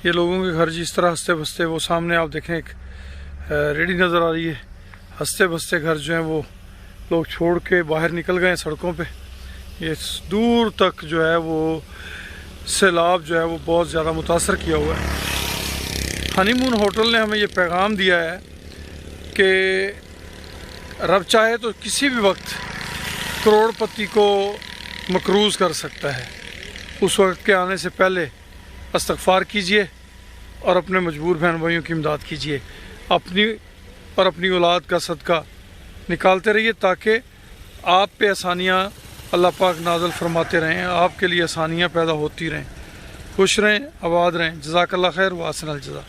ये लोगों के घर जिस तरह हंसते बसते, वो सामने आप देखें एक रेडी नज़र आ रही है, हंसते बसते घर जो हैं वो लोग छोड़ के बाहर निकल गए सड़कों पे। ये दूर तक जो है वो सैलाब जो है वो बहुत ज़्यादा मुतासर किया हुआ है। हनीमून होटल ने हमें ये पैगाम दिया है कि रब चाहे तो किसी भी वक्त करोड़पति को मकरूज़ कर सकता है। उस वक्त के आने से पहले इस्तग़फ़ार कीजिए और अपने मजबूर बहन भाइयों की इमदाद कीजिए। अपनी और अपनी औलाद का सदका निकालते रहिए ताकि आप पे आसानियाँ अल्लाह पाक नाज़िल फरमाते रहें, आपके लिए आसानियाँ पैदा होती रहें। खुश रहें, आबाद रहें। जज़ाकल्लाह खैर व अहसनल जज़ा।